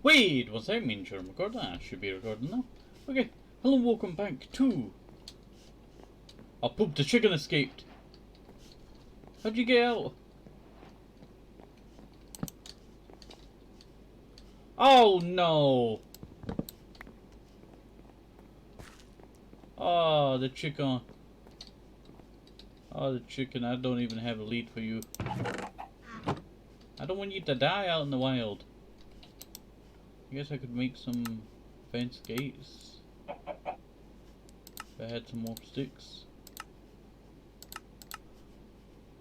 Wait, was I mean to record? I should be recording now. Okay, hello and welcome back to... Oh poop, the chicken escaped. How'd you get out? Oh no! Oh, the chicken. Oh, the chicken, I don't even have a lead for you. I don't want you to die out in the wild. I guess I could make some fence gates. If I had some more sticks.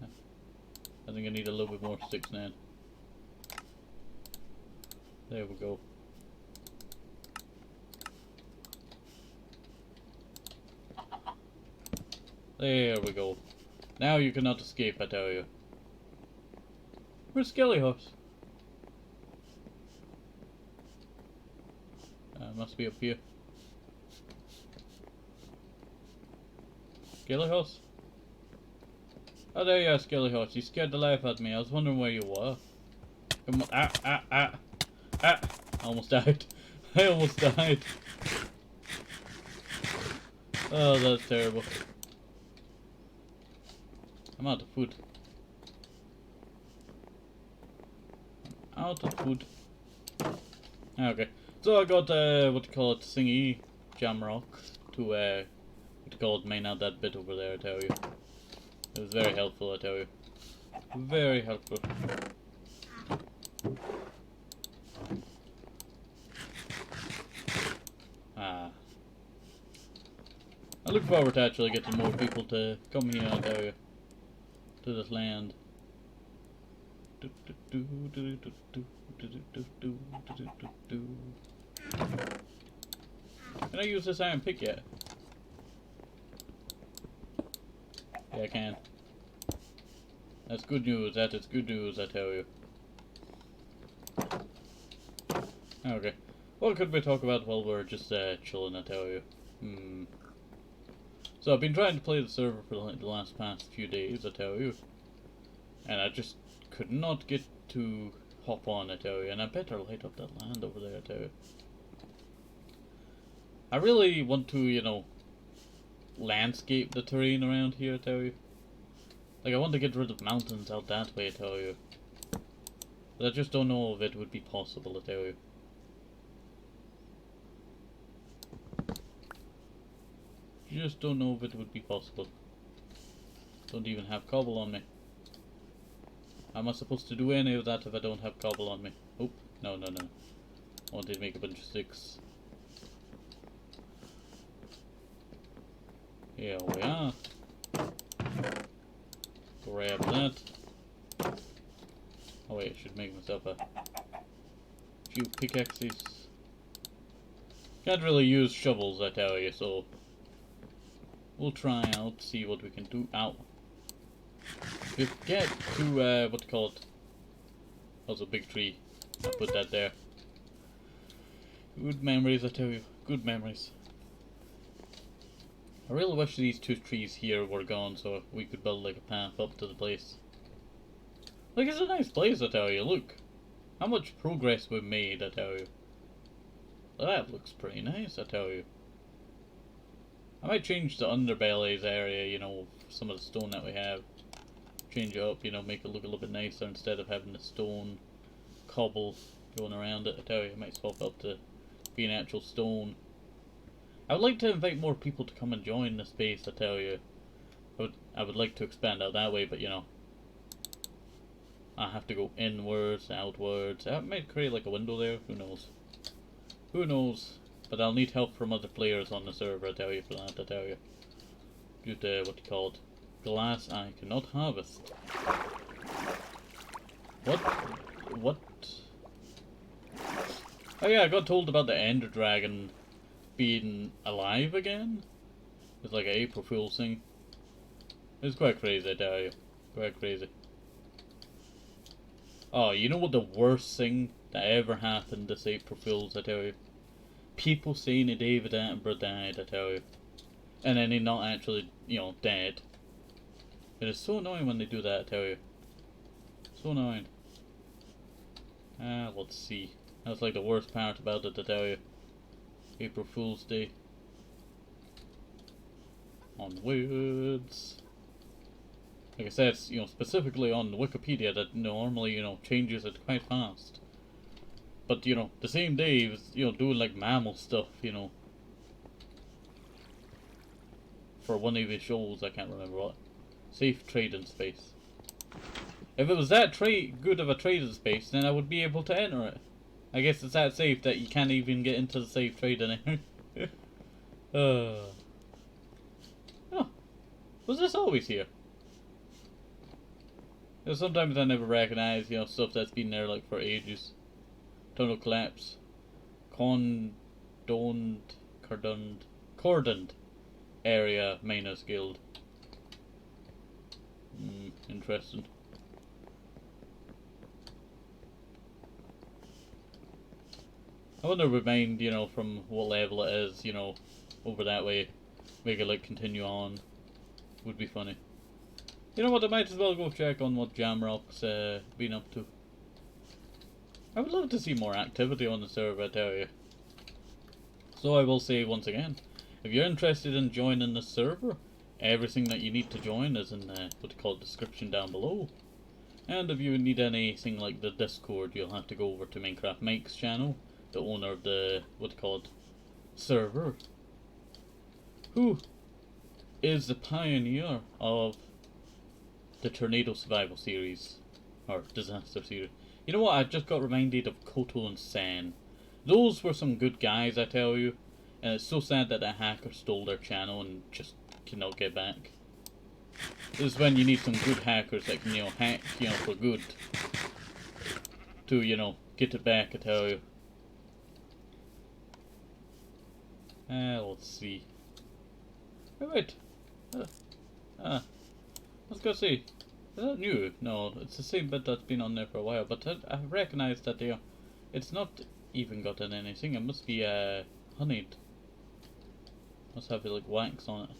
I think I need a little bit more sticks now. There we go. There we go. Now you cannot escape, I tell you. Where's Skelly Horse? Must be up here. Skelly Horse? Oh, there you are, Skelly Horse. You scared the life out of me. I was wondering where you were. Come on. Ah! I almost died. I almost died. Oh, that's terrible. I'm out of food. I'm out of food. Okay. So I got, what do you call it, thingy, jamrock to, what do you call it, mine out that bit over there, I tell you. It was very helpful, I tell you. Very helpful. Ah. I look forward to actually getting more people to come here, I tell you. To this land. Can I use this iron pick yet? Yeah, I can. That's good news. That is good news, I tell you. Okay. What could we talk about while we're just chilling, I tell you? So I've been trying to play the server for like the past few days, I tell you. And I just could not get to hop on, I tell you. And I better light up that land over there, I tell you. I really want to, you know, landscape the terrain around here, I tell you. Like, I want to get rid of mountains out that way, I tell you. But I just don't know if it would be possible, I tell you. Just don't know if it would be possible. Don't even have cobble on me. How am I supposed to do any of that if I don't have cobble on me? Oh, no. I wanted to make a bunch of sticks. Here we are. Grab that. Oh wait, I should make myself a few pickaxes. Can't really use shovels, I tell you, so we'll try out, see what we can do. Ow. Just get to, what to call it? That's a big tree. I'll put that there. Good memories, I tell you. Good memories. I really wish these two trees here were gone so we could build like a path up to the place. Like, it's a nice place, I tell you. Look. How much progress we've made, I tell you. That looks pretty nice, I tell you. I might change the underbellies area, you know, some of the stone that we have. Change it up, you know, make it look a little bit nicer instead of having the stone cobble going around it. I tell you, I might swap up to being actual stone. I would like to invite more people to come and join this base, I tell you. I would like to expand out that way, but you know, I have to go inwards, outwards. I might create like a window there, who knows. Who knows? But I'll need help from other players on the server, I tell you, for that, I tell you. Due to, what you call it, glass I cannot harvest. What? Oh yeah, I got told about the Ender Dragon being alive again. It's like an April Fool's thing. It's quite crazy, I tell you. Quite crazy. Oh, you know what the worst thing that ever happened this April Fool's, I tell you? People saying that David Attenborough died, I tell you. And then he's not actually, you know, dead. It is so annoying when they do that, I tell you. So annoying. Let's see. That's like the worst part about it, I tell you. April Fool's Day. Onwards. Like I said, it's, you know, specifically on Wikipedia that normally, you know, changes it quite fast. But, you know, the same day he was, you know, doing like mammal stuff, you know. For one of his shows, I can't remember what. Safe trading space. If it was that good of a trading space, then I would be able to enter it. I guess it's that safe that you can't even get into the safe trading. Oh, was this always here? You know, sometimes I never recognize, you know, stuff that's been there like for ages. Tunnel collapse. Cordoned area miners guild. Interesting. I wonder if we mind, you know, from what level it is, you know, over that way. Make it like continue on. Would be funny. You know what, I might as well go check on what Jamrock's been up to. I would love to see more activity on the server, I tell you. So I will say once again, if you're interested in joining the server, everything that you need to join is in the what they call description down below. And if you need anything like the Discord, you'll have to go over to Minecraft Mike's channel, the owner of the what they call server, who is the pioneer of the Tornado Survival series, or Disaster series. You know what, I just got reminded of Koto and Sen. Those were some good guys, I tell you, and it's so sad that a hacker stole their channel and just cannot get back. This is when you need some good hackers that can, you know, hack, you know, for good. To, you know, get it back, I tell you. Let's see. Wait. I was gonna say, is that new? No, it's the same bit that's been on there for a while, but I recognize that it's not even gotten anything. It must be honeyed. Must have like wax on it.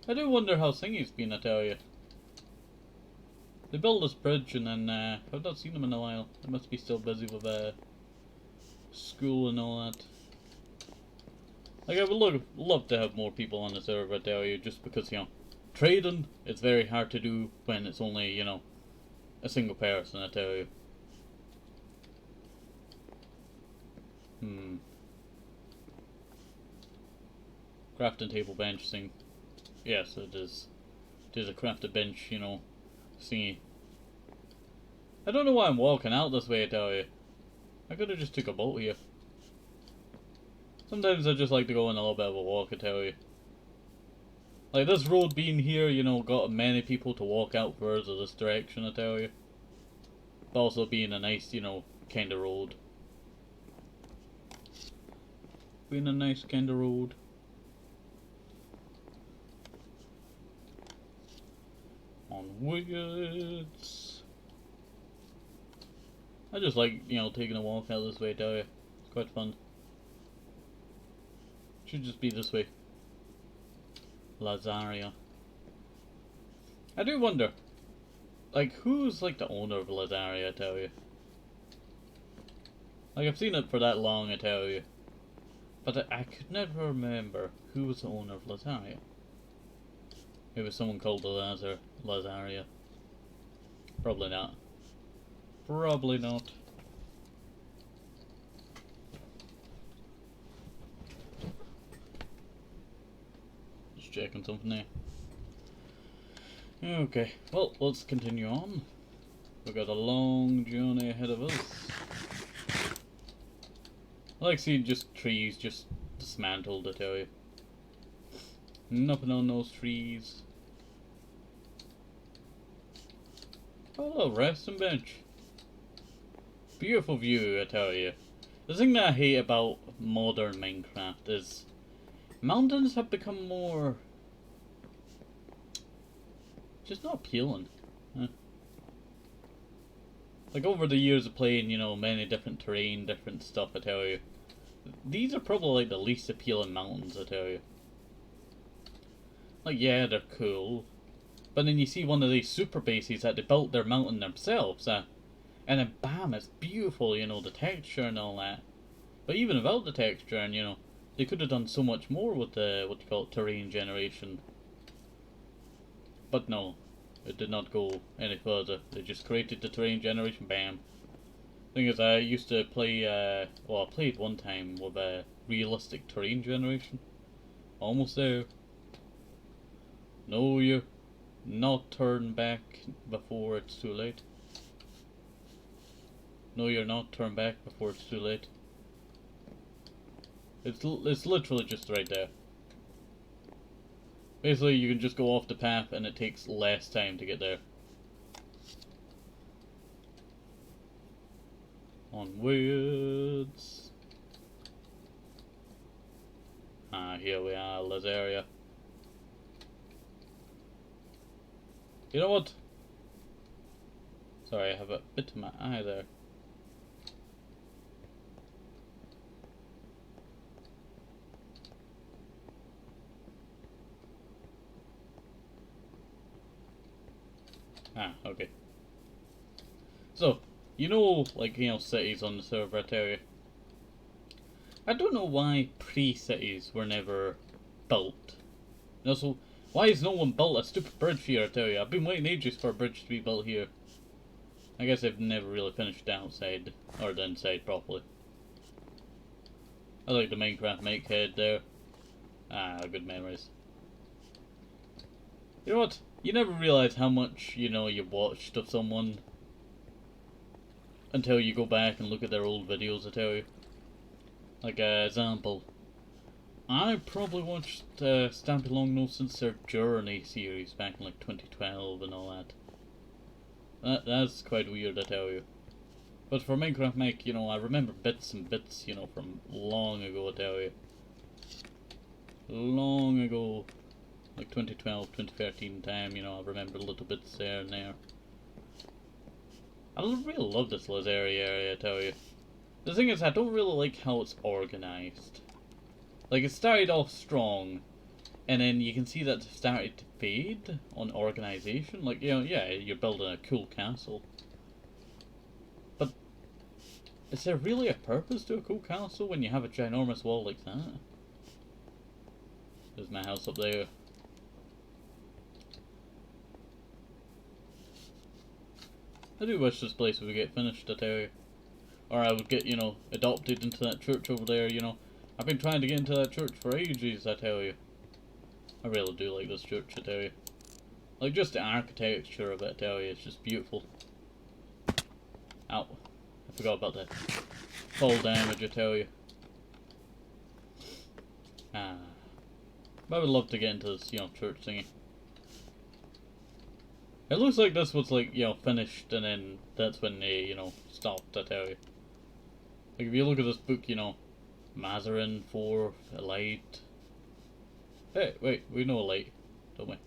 I do wonder how Thingy's been, I tell you. They built this bridge and then I've not seen them in a while. They must be still busy with school and all that. Like, I would love to have more people on the server, I tell you, just because, you know, trading, it's very hard to do when it's only, you know, a single person, I tell you. Crafting table bench thing. Yes, it is. It is a crafted bench, you know, thingy. I don't know why I'm walking out this way, I tell you. I could have just took a boat here. Sometimes I just like to go on a little bit of a walk, I tell you. Like, this road being here, you know, got many people to walk out further this direction, I tell you. But also being a nice, you know, kind of road. Being a nice kind of road. Onwards. I just like, you know, taking a walk out this way, I tell you. It's quite fun. Should just be this way. Lazaria. I do wonder, like, who's like the owner of Lazaria, I tell you. Like, I've seen it for that long, I tell you. But I could never remember who was the owner of Lazaria. Maybe someone called the Lazaria. Probably not. Probably not. Just checking something there. Okay, well, let's continue on. We've got a long journey ahead of us. I like seeing just trees just dismantled, I tell you. Nothing on those trees. Oh, little resting bench. Beautiful view, I tell you. The thing that I hate about modern Minecraft is mountains have become more just not appealing. Like, over the years of playing, you know, many different terrain, different stuff, I tell you, these are probably like the least appealing mountains, I tell you. Like, yeah, they're cool, but then you see one of these super bases that they built their mountain themselves. And then bam, it's beautiful, you know, the texture and all that. But even without the texture, and you know, they could have done so much more with the, what you call it, terrain generation. But no, it did not go any further. They just created the terrain generation, bam. Thing is, I used to play, well, I played one time with realistic terrain generation. Almost there. No, you not turn back before it's too late. No, you're not turn back before it's too late. It's literally just right there. Basically, you can just go off the path and it takes less time to get there. Onwards. Ah, here we are, this area. You know what? Sorry, I have a bit in my eye there. Ah, okay. So, you know, like, you know, cities on the server, I tell you. I don't know why pre-cities were never built. You know, so, why has no one built a stupid bridge here, I tell you? I've been waiting ages for a bridge to be built here. I guess they've never really finished the outside, or the inside properly. I like the Minecraft make head there. Ah, good memories. You know what? You never realise how much, you know, you watched of someone until you go back and look at their old videos, I tell you. Like, example. I probably watched Stampy Longnose since their Journey series back in like 2012 and all that. That's quite weird, I tell you. But for Minecraft Make, you know, I remember bits and bits, you know, from long ago, I tell you. Long ago. Like 2012, 2013 time, you know, I remember little bits there and there. I really love this Lazari area, I tell you. The thing is, I don't really like how it's organised. Like, it started off strong, and then you can see that it started to fade on organisation. Like, you know, yeah, you're building a cool castle. But, is there really a purpose to a cool castle when you have a ginormous wall like that? There's my house up there. I do wish this place would get finished, I tell you. Or I would get, you know, adopted into that church over there, you know. I've been trying to get into that church for ages, I tell you. I really do like this church, I tell you. Like, just the architecture of it, I tell you, it's just beautiful. Ow. I forgot about that. Fall damage, I tell you. Ah. But I would love to get into this, you know, church thingy. It looks like this was like, you know, finished and then that's when they, you know, stopped, I tell you. Like if you look at this book, you know, Mazarin 4, Elite. Hey, wait, we know Elite, don't we?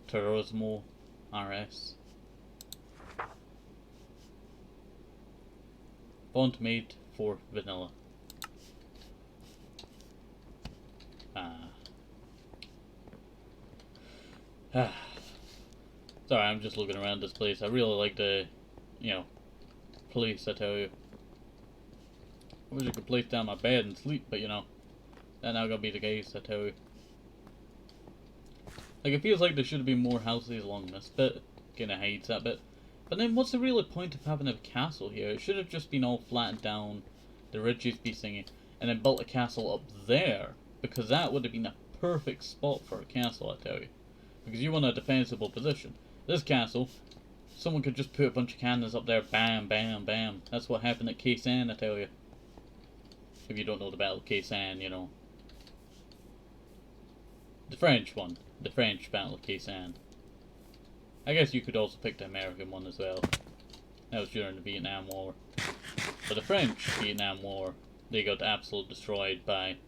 Turismo, RS. Font made for vanilla. Sorry, I'm just looking around this place. I really like the, you know, place, I tell you. I wish I could place down my bed and sleep, but you know, that not gonna be the case, I tell you. Like, it feels like there should have been more houses along this bit. Kinda hates that bit. But then what's the real point of having a castle here? It should have just been all flattened down, the ridges be singing, and then built a castle up there. Because that would have been a perfect spot for a castle, I tell you. Because you want a defensible position. This castle, someone could just put a bunch of cannons up there, bam, bam, bam. That's what happened at Kaysan, I tell you. If you don't know the Battle of Kaysan, you know. The French one. The French Battle of Kaysan. I guess you could also pick the American one as well. That was during the Vietnam War. But the French Vietnam War, they got absolutely destroyed by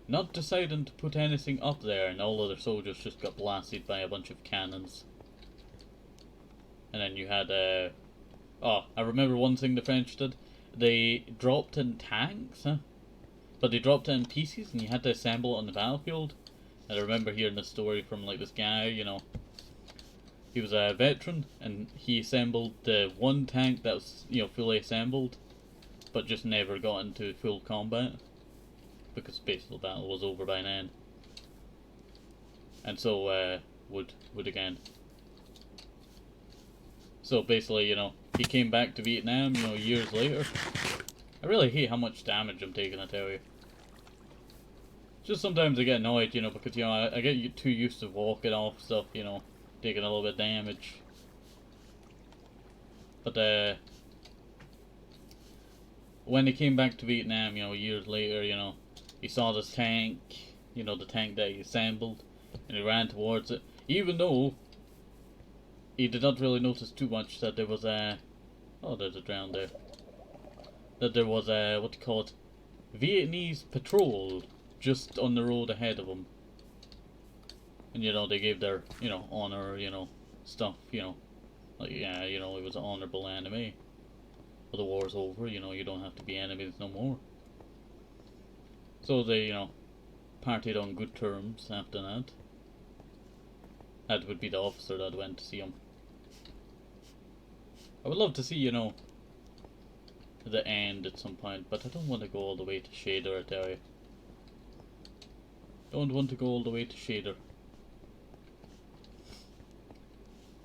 not deciding to put anything up there, and all of their soldiers just got blasted by a bunch of cannons. And then you had, oh, I remember one thing the French did. They dropped in tanks, but they dropped it in pieces, and you had to assemble it on the battlefield. And I remember hearing this story from, like, this guy, you know. he was a veteran, and he assembled the one tank that was, fully assembled, but just never got into full combat, because basically the battle was over by then. And so, would again. So basically, he came back to Vietnam, years later. I really hate how much damage I'm taking, I tell you. Just sometimes I get annoyed, because, I get too used to walking off stuff, taking a little bit of damage. But, when he came back to Vietnam, years later, he saw this tank, the tank that he assembled, and he ran towards it, even though he did not really notice too much that there was a... Oh, there's a drown there. That there was a, what do you call it, Vietnamese patrol just on the road ahead of him. And, they gave their, honor, stuff, like, yeah, it was an honorable enemy. But the war's over, you don't have to be enemies no more. So they, partied on good terms after that. That would be the officer that went to see him. I would love to see, the end at some point, but I don't want to go all the way to Shader, I tell you. Don't want to go all the way to Shader.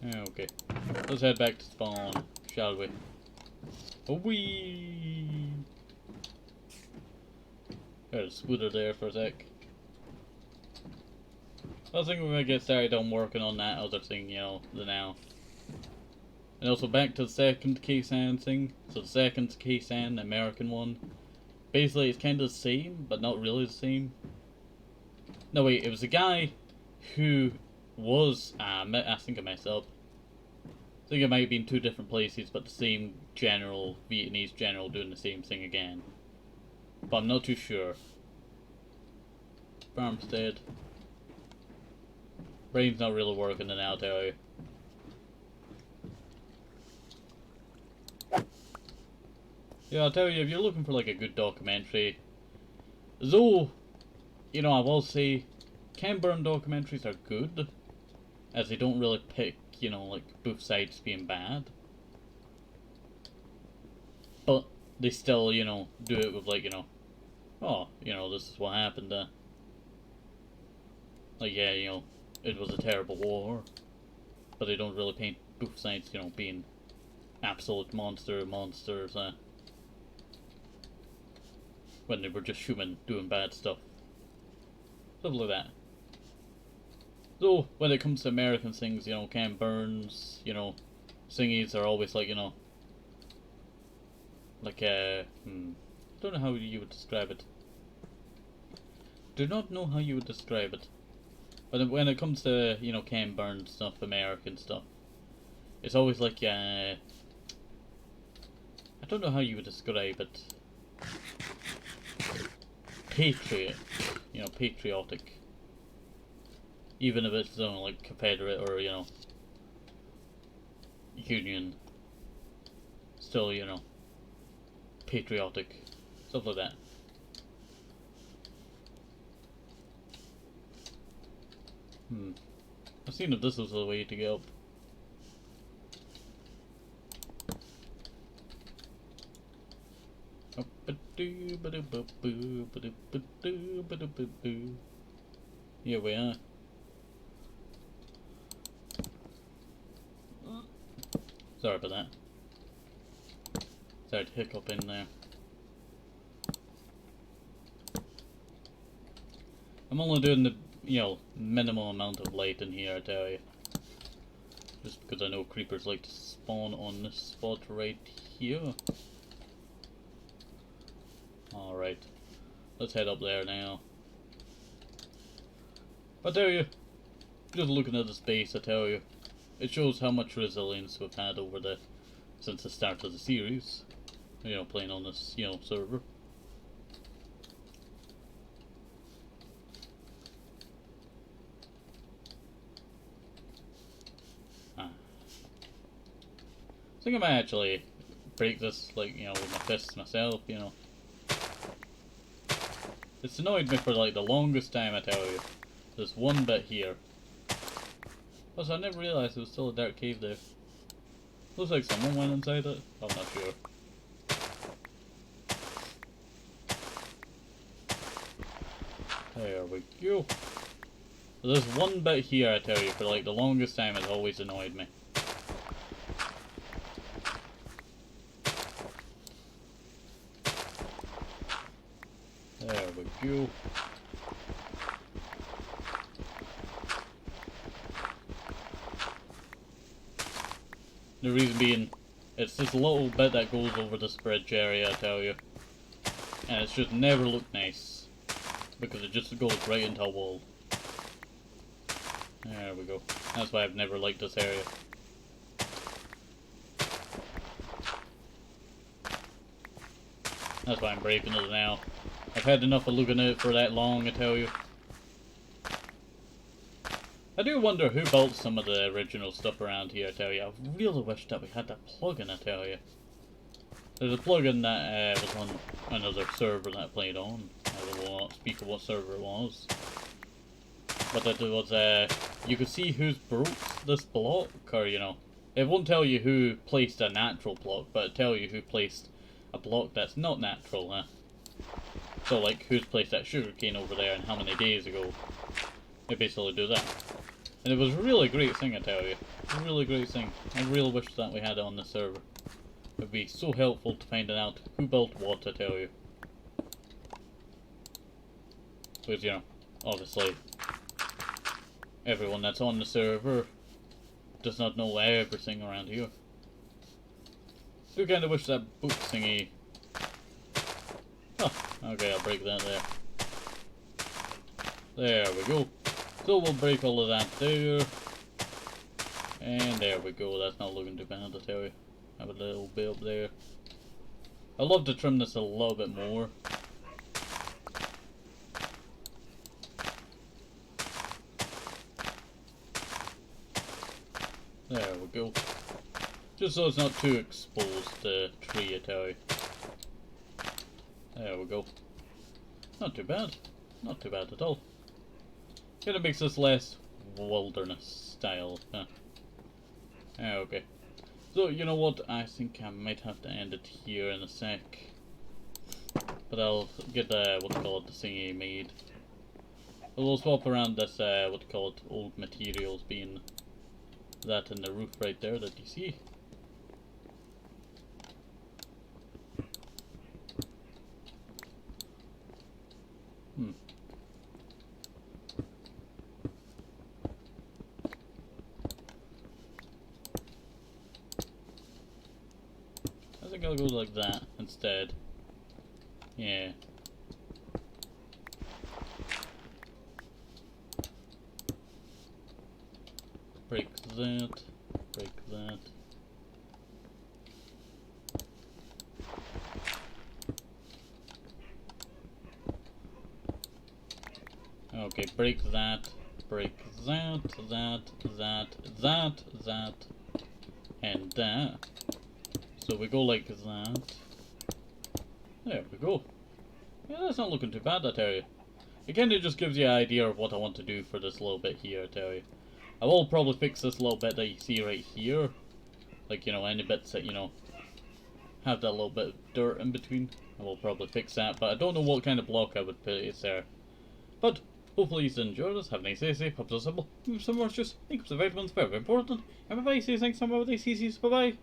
Okay, let's head back to spawn, shall we? Wee! There's a scooter there for a sec. I think we're gonna get started on working on that other thing, the now. And also back to the second Keisan thing. So the second Keisan, the American one. Basically it's kind of the same, but not really the same. No wait, it was a guy who was, I think I messed up. I think it might have been two different places, but the same general, Vietnamese general doing the same thing again. But I'm not too sure. Farmstead. Brain's not really working in out area. Yeah, I'll tell you, if you're looking for like a good documentary, though, I will say, Ken Burn documentaries are good, as they don't really pick, like both sides being bad. But they still, do it with like, oh, this is what happened. Like, yeah, it was a terrible war, but they don't really paint both sides, being absolute monsters, when they were just human doing bad stuff. Stuff like that. Though, when it comes to American things, Ken Burns, thingies are always like, like, don't know how you would describe it. Do not know how you would describe it. But when it comes to, Ken Burns stuff, American stuff, it's always like, I don't know how you would describe it. Patriot, patriotic. Even if it's like Confederate or, Union. Still, patriotic. Stuff like that. I've seen if this was the way to get up. Here we are. Sorry about that. Sorry to hiccup in there. I'm only doing the, minimal amount of light in here, I tell you. Just because I know creepers like to spawn on this spot right here. Alright. Let's head up there now. I tell you, just looking at the space, I tell you, it shows how much resilience we've had over since the start of the series. Playing on this, server. I think I might actually break this, like, with my fists myself, It's annoyed me for, like, the longest time, I tell you. This one bit here. Also, I never realised there was still a dark cave there. Looks like someone went inside it. I'm not sure. There we go. There's one bit here, I tell you, for like the longest time it's always annoyed me. There we go. The reason being, it's this little bit that goes over this bridge area, I tell you. And it's just never looked nice. Because it just goes right into a wall. There we go. That's why I've never liked this area. That's why I'm breaking it now. I've had enough of looking at it for that long, I tell you. I do wonder who built some of the original stuff around here, I tell you. I really wish that we had that plugin, I tell you. There's a plugin that was on another server that I played on. I won't speak of what server it was. But it was, you could see who's broke this block, or, you know, it won't tell you who placed a natural block, but it'll tell you who placed a block that's not natural, huh? So, like, who's placed that sugarcane over there and how many days ago. It basically do that. And it was a really great thing, I tell you. A really great thing. I really wish that we had it on the server. It would be so helpful to finding out who built what, I tell you. Because, you know, obviously, everyone that's on the server does not know everything around here. I do kind of wish that book thingy... Oh, okay, I'll break that there. There we go. So we'll break all of that there. And there we go, that's not looking too bad, I tell you. Have a little bit up there. I'd love to trim this a little bit more. There we go. Just so it's not too exposed, the tree, I tell you. There we go. Not too bad. Not too bad at all. Kinda makes this less wilderness style, huh? Okay. So, you know what? I think I might have to end it here in a sec. But I'll get the, what you call it, the thingy made. But we'll swap around this, what you call it, old materials, being that in the roof right there that you see. I think I'll go like that instead. Yeah. Break that. Break that. Okay, break that. Break that, that, and that. So we go like that. There we go. Yeah, that's not looking too bad, I tell you. It kind of just gives you an idea of what I want to do for this little bit here, I tell you. I will probably fix this little bit that you see right here. Like, you know, any bits that, you know, have that little bit of dirt in between. I will probably fix that, but I don't know what kind of block I would put it there. But hopefully you enjoyed this. Have a nice day, safe, hope so simple. Move some more, just think of the vitamins, very important. And bye bye, see you next time, bye bye.